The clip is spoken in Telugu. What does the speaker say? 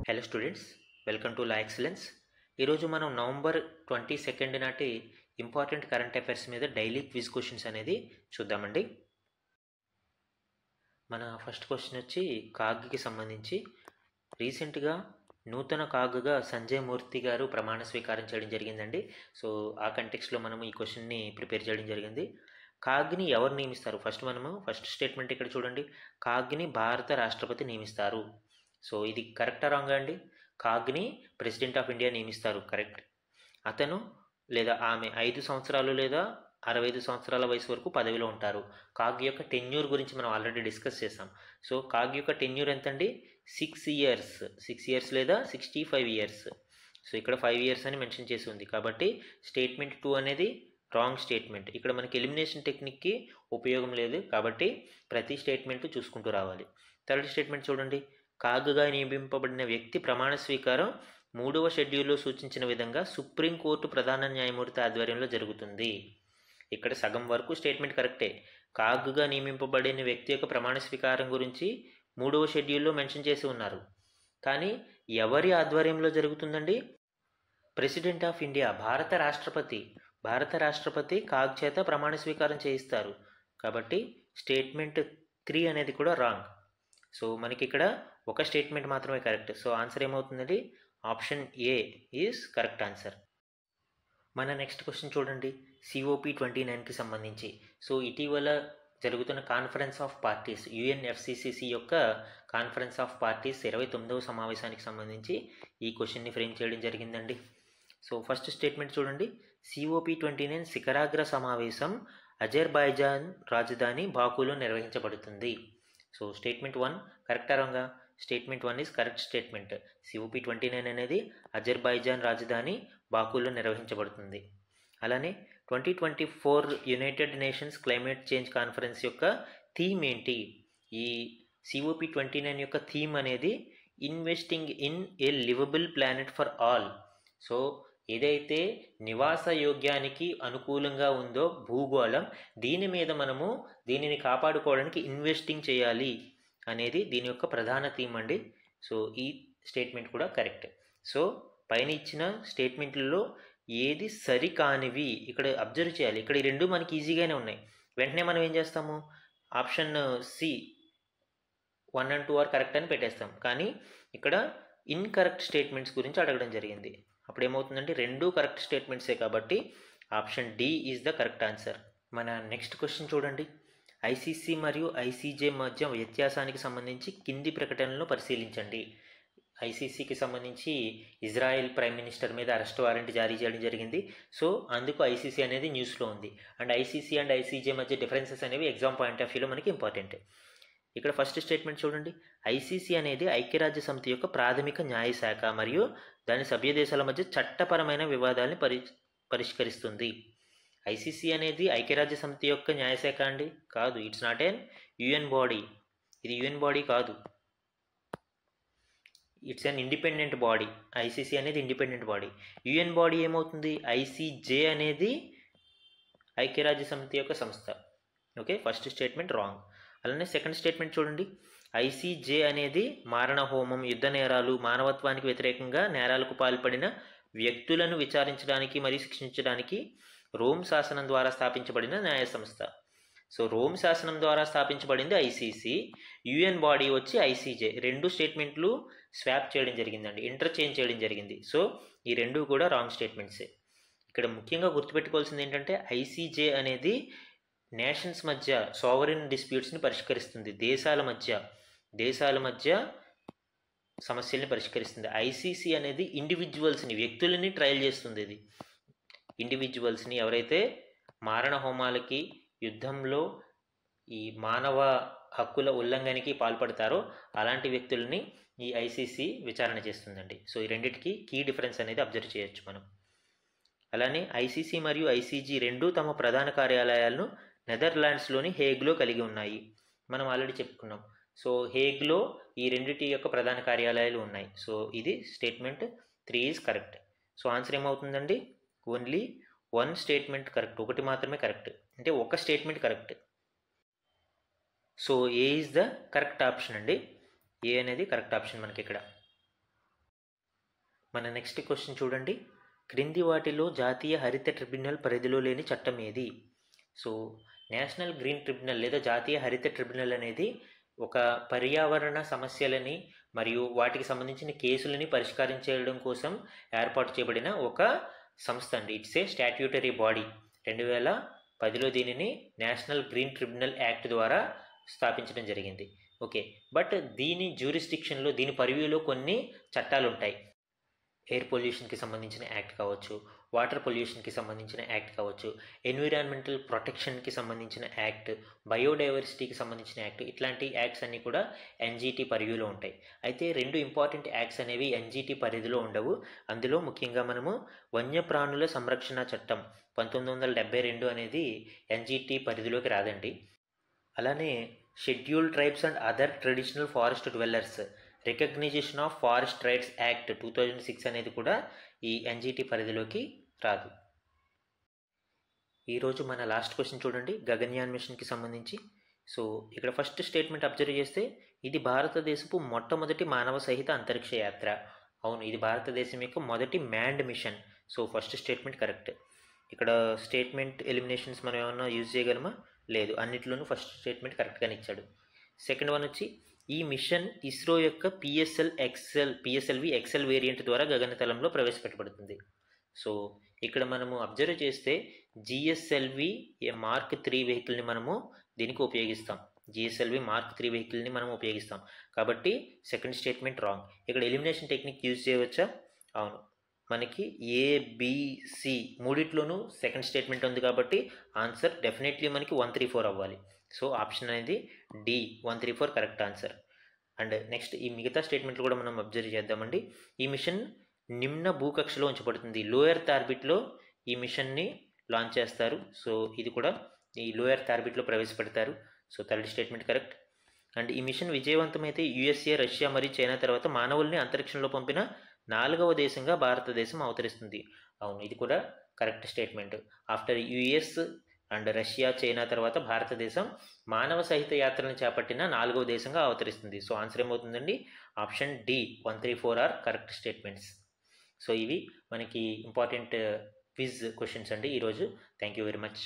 Hello students, welcome to law excellence. ఈరోజు మనం నవంబర్ 22 నాటి ఇంపార్టెంట్ కరెంట్ అఫైర్స్ మీద డైలీ క్విజ్ క్వశ్చన్స్ అనేది చూద్దామండి. మన ఫస్ట్ క్వశ్చన్ వచ్చి కాగ్కి సంబంధించి. రీసెంట్గా నూతన కాగ్గా సంజయ్ మూర్తి గారు ప్రమాణ స్వీకారం చేయడం జరిగిందండి. సో ఆ కంటెక్స్లో మనం ఈ క్వశ్చన్ని ప్రిపేర్ చేయడం జరిగింది. కాగ్ని ఎవరు నియమిస్తారు? ఫస్ట్ స్టేట్మెంట్ ఇక్కడ చూడండి. కాగ్ని భారత రాష్ట్రపతి నియమిస్తారు. సో ఇది కరెక్టా రాంగా అండి? కాగ్ని ప్రెసిడెంట్ ఆఫ్ ఇండియా నియమిస్తారు, కరెక్ట్. అతను లేదా ఆమె 5 సంవత్సరాలు లేదా 65 సంవత్సరాల వయసు వరకు పదవిలో ఉంటారు. కాగ్ యొక్క టెన్యూర్ గురించి మనం ఆల్రెడీ డిస్కస్ చేసాం. సో కాగ్ యొక్క టెన్యూర్ ఎంతండి? 6 ఇయర్స్ లేదా 65 ఇయర్స్. సో ఇక్కడ 5 ఇయర్స్ అని మెన్షన్ చేసి ఉంది కాబట్టి స్టేట్మెంట్ 2 అనేది రాంగ్ స్టేట్మెంట్. ఇక్కడ మనకి ఎలిమినేషన్ టెక్నిక్కి ఉపయోగం లేదు కాబట్టి ప్రతి స్టేట్మెంట్ చూసుకుంటూ రావాలి. థర్డ్ స్టేట్మెంట్ చూడండి. కాగ్గా నియమింపబడిన వ్యక్తి ప్రమాణ స్వీకారం 3వ షెడ్యూల్లో సూచించిన విధంగా సుప్రీంకోర్టు ప్రధాన న్యాయమూర్తి ఆధ్వర్యంలో జరుగుతుంది. ఇక్కడ సగం వరకు స్టేట్మెంట్ కరెక్టే. కాగ్గా నియమింపబడిన వ్యక్తి యొక్క ప్రమాణ స్వీకారం గురించి 3వ షెడ్యూల్లో మెన్షన్ చేసి ఉన్నారు. కానీ ఎవరి ఆధ్వర్యంలో జరుగుతుందండి? ప్రెసిడెంట్ ఆఫ్ ఇండియా, భారత రాష్ట్రపతి కాగ్ చేత ప్రమాణ స్వీకారం చేయిస్తారు. కాబట్టి స్టేట్మెంట్ 3 అనేది కూడా రాంగ్. సో మనకి ఇక్కడ ఒక స్టేట్మెంట్ మాత్రమే కరెక్ట్. సో ఆన్సర్ ఏమవుతుందండి? Option A is correct answer. మన నెక్స్ట్ క్వశ్చన్ చూడండి. COP29కి సంబంధించి. సో ఇటీవల జరుగుతున్న కాన్ఫరెన్స్ ఆఫ్ పార్టీస్, UNFCCC యొక్క కాన్ఫరెన్స్ ఆఫ్ పార్టీస్ 29వ సమావేశానికి సంబంధించి ఈ క్వశ్చన్ని ఫ్రేమ్ చేయడం జరిగిందండి. సో ఫస్ట్ స్టేట్మెంట్ చూడండి. COP29 శిఖరాగ్ర సమావేశం అజర్బైజాన్ రాజధాని బాకులో నిర్వహించబడుతుంది. సో స్టేట్మెంట్ 1 కరెక్టా రాంగా? Statement 1 is correct statement. COP29 అనేది అజర్బైజాన్ రాజధాని బాకులో నిర్వహించబడుతుంది. అలానే 2024 United nations climate change conference యొక్క థీమ్ ఏంటి? ఈ COP29 యొక్క థీమ్ అనేది investing in a liveable planet for all. So ఏదైతే నివాస యోగ్యానికి అనుకూలంగా ఉందో భూగోళం, దీని మీద మనము దీనిని కాపాడుకోవడానికి ఇన్వెస్టింగ్ చేయాలి అనేది దీని యొక్క ప్రధాన థీమ్ అండి. సో ఈ స్టేట్మెంట్ కూడా కరెక్ట్. సో పైన ఇచ్చిన స్టేట్మెంట్లలో ఏది సరికానివి ఇక్కడ అబ్జర్వ్ చేయాలి. ఇక్కడ ఈ రెండు మనకి ఈజీగానే ఉన్నాయి. వెంటనే మనం ఏం చేస్తాము? Option C 1 and 2 are correct అని పెట్టేస్తాం. కానీ ఇక్కడ ఇన్కరెక్ట్ స్టేట్మెంట్స్ గురించి అడగడం జరిగింది. అప్పుడు ఏమవుతుందంటే రెండు కరెక్ట్ స్టేట్మెంట్సే కాబట్టి option D is the correct answer. మన నెక్స్ట్ క్వశ్చన్ చూడండి. ICC మరియు ICJ మధ్య వ్యత్యాసానికి సంబంధించి కింది ప్రకటనలను పరిశీలించండి. ICCకి సంబంధించి ఇజ్రాయెల్ ప్రైమ్ మినిస్టర్ మీద అరెస్ట్ వారెంట్ జారీ చేయడం జరిగింది. సో అందుకు ICC అనేది న్యూస్లో ఉంది. అండ్ ICC అండ్ ICJ మధ్య డిఫరెన్సెస్ అనేవి ఎగ్జామ్ పాయింట్ ఆఫ్ వ్యూలో మనకి ఇంపార్టెంట్. ఇక్కడ ఫస్ట్ స్టేట్మెంట్ చూడండి. ICC అనేది ఐక్యరాజ్య సమితి యొక్క ప్రాథమిక న్యాయశాఖ మరియు దాని సభ్య దేశాల మధ్య చట్టపరమైన వివాదాలను పరిష్కరిస్తుంది. ICC అనేది ఐక్యరాజ్య సమితి యొక్క న్యాయశాఖ అండి? కాదు. It's not an UN body. ఇది UN బాడీ కాదు. It's an independent body. ICC అనేది ఇండిపెండెంట్ బాడీ. UN బాడీ ఏమవుతుంది? ICJ అనేది ఐక్యరాజ్య సమితి యొక్క సంస్థ. Okay, first statement wrong. అలానే సెకండ్ స్టేట్మెంట్ చూడండి. ICJ అనేది మారణ హోమం, యుద్ధ నేరాలు, మానవత్వానికి వ్యతిరేకంగా నేరాలకు పాల్పడిన వ్యక్తులను విచారించడానికి మరియు శిక్షించడానికి రోమ్ శాసనం ద్వారా స్థాపించబడిన న్యాయ సంస్థ. సో రోమ్ శాసనం ద్వారా స్థాపించబడింది ICC, UN బాడీ వచ్చి ICJ. రెండు స్టేట్మెంట్లు స్వాప్ చేయడం జరిగిందండి, ఇంటర్చేంజ్ చేయడం జరిగింది. సో ఈ రెండు కూడా రాంగ్ స్టేట్మెంట్సే. ఇక్కడ ముఖ్యంగా గుర్తుపెట్టుకోవాల్సింది ఏంటంటే ICJ అనేది నేషన్స్ మధ్య సావరిన్ డిస్ప్యూట్స్ని పరిష్కరిస్తుంది. దేశాల మధ్య సమస్యల్ని పరిష్కరిస్తుంది. ICC అనేది ఇండివిజువల్స్ని, వ్యక్తులని ట్రయల్ చేస్తుంది. ఇది ఇండివిజువల్స్ని, ఎవరైతే మారణ హోమాలకి, యుద్ధంలో ఈ మానవ హక్కుల ఉల్లంఘనకి పాల్పడతారో అలాంటి వ్యక్తులని ఈ ICC విచారణ చేస్తుందండి. సో ఈ రెండింటికి కీ డిఫరెన్స్ అనేది అబ్జర్వ్ చేయొచ్చు మనం. అలానే ICC మరియు ICJ రెండూ తమ ప్రధాన కార్యాలయాలను నెదర్లాండ్స్లోని హేగ్లో కలిగి ఉన్నాయి. మనం ఆల్రెడీ చెప్పుకున్నాం. సో హేగ్లో ఈ రెండింటి యొక్క ప్రధాన కార్యాలయాలు ఉన్నాయి. సో ఇది statement 3 is correct. So answer ఏమవుతుందండి? ఓన్లీ 1 స్టేట్మెంట్ కరెక్ట్, ఒకటి మాత్రమే కరెక్ట్, అంటే ఒక statement correct. So A is the correct option అండి. ఏ అనేది కరెక్ట్ ఆప్షన్ మనకి ఇక్కడ. మన నెక్స్ట్ క్వశ్చన్ చూడండి. క్రింది వాటిలో జాతీయ హరిత ట్రిబ్యునల్ పరిధిలో లేని చట్టం ఏది? సో నేషనల్ గ్రీన్ ట్రిబ్యునల్ లేదా జాతీయ హరిత ట్రిబ్యునల్ అనేది ఒక పర్యావరణ సమస్యలని మరియు వాటికి సంబంధించిన కేసులని పరిష్కరించడం కోసం ఏర్పాటు చేయబడిన ఒక సంస్థ అండి. It's a statutory body. 2010లో దీనిని నేషనల్ గ్రీన్ ట్రిబ్యునల్ యాక్ట్ ద్వారా స్థాపించడం జరిగింది. ఓకే, బట్ దీని జ్యూరిస్డిక్షన్లో, దీని పరివ్యూలో కొన్ని చట్టాలు ఉంటాయి. ఎయిర్ పొల్యూషన్కి సంబంధించిన యాక్ట్ కావచ్చు, వాటర్ పొల్యూషన్కి సంబంధించిన యాక్ట్ కావచ్చు, ఎన్విరాన్మెంటల్ ప్రొటెక్షన్కి సంబంధించిన యాక్ట్, బయోడైవర్సిటీకి సంబంధించిన యాక్ట్, ఇట్లాంటి యాక్ట్స్ అన్నీ కూడా ఎన్జీటీ పరిధిలో ఉంటాయి. అయితే 2 ఇంపార్టెంట్ యాక్ట్స్ అనేవి ఎన్జీటీ పరిధిలో ఉండవు. అందులో ముఖ్యంగా మనము వన్యప్రాణుల సంరక్షణ చట్టం 1972 అనేది ఎన్జీటీ పరిధిలోకి రాదండి. అలానే scheduled tribes and other traditional forest dwellers recognition of forest rights act 2006 అనేది కూడా ఈ ఎన్జీటీ పరిధిలోకి రాదు. ఈరోజు మన లాస్ట్ క్వశ్చన్ చూడండి, గగన్యాన్ మిషన్కి సంబంధించి. సో ఇక్కడ ఫస్ట్ స్టేట్మెంట్ అబ్జర్వ్ చేస్తే ఇది భారతదేశపు మొట్టమొదటి మానవ సహిత అంతరిక్ష యాత్ర. అవును, ఇది భారతదేశం యొక్క మొదటి manned mission. So first statement correct. ఇక్కడ స్టేట్మెంట్ ఎలిమినేషన్స్ మనం ఏమన్నా యూజ్ చేయగలమా? లేదు, అన్నిట్లోనూ ఫస్ట్ స్టేట్మెంట్ కరెక్ట్గానే ఇచ్చాడు. సెకండ్ వన్ వచ్చి ఈ మిషన్ ఇస్రో యొక్క పిఎస్ఎల్వి ఎక్సెల్ వేరియంట్ ద్వారా గగనతలంలో ప్రవేశపెట్టబడుతుంది. సో ఇక్కడ మనము అబ్జర్వ్ చేస్తే జిఎస్ఎల్వి మార్క్ 3 వెహికల్ని మనము దీనికి ఉపయోగిస్తాం. జిఎస్ఎల్వి మార్క్ 3 వెహికల్ని మనం ఉపయోగిస్తాం కాబట్టి సెకండ్ స్టేట్మెంట్ రాంగ్. ఇక్కడ ఎలిమినేషన్ టెక్నిక్ యూజ్ చేయవచ్చా? అవును, మనకి ఏబిసి మూడిట్లోనూ సెకండ్ స్టేట్మెంట్ ఉంది కాబట్టి ఆన్సర్ డెఫినెట్లీ మనకి 134 అవ్వాలి. సో ఆప్షన్ అనేది D 134 correct answer. And next ఈ మిగతా స్టేట్మెంట్లు కూడా మనం అబ్జర్వ్ చేద్దామండి. ఈ మిషన్ నిమ్న భూకక్షలో ఉంచబడుతుంది. లో ఎర్త్ ఆర్బిట్లో ఈ మిషన్ని లాంచ్ చేస్తారు. సో ఇది కూడా ఈ లో ఎర్త్ ఆర్బిట్లో ప్రవేశపెడతారు. So third statement correct. And ఈ మిషన్ విజయవంతమైతే యుఎస్ఏ, రష్యా మరియు చైనా తర్వాత మానవుల్ని అంతరిక్షంలో పంపిన 4వ దేశంగా భారతదేశం అవతరిస్తుంది. అవును, ఇది కూడా correct statement. After US and Russia, China తర్వాత భారతదేశం మానవ సహిత యాత్రను చేపట్టిన 4వ దేశంగా అవతరిస్తుంది. సో ఆన్సర్ ఏమవుతుందండి? Option D 134 are correct statements. So ఇవి మనకి ఇంపార్టెంట్ క్విజ్ క్వశ్చన్స్ అండి ఈరోజు. Thank you very much.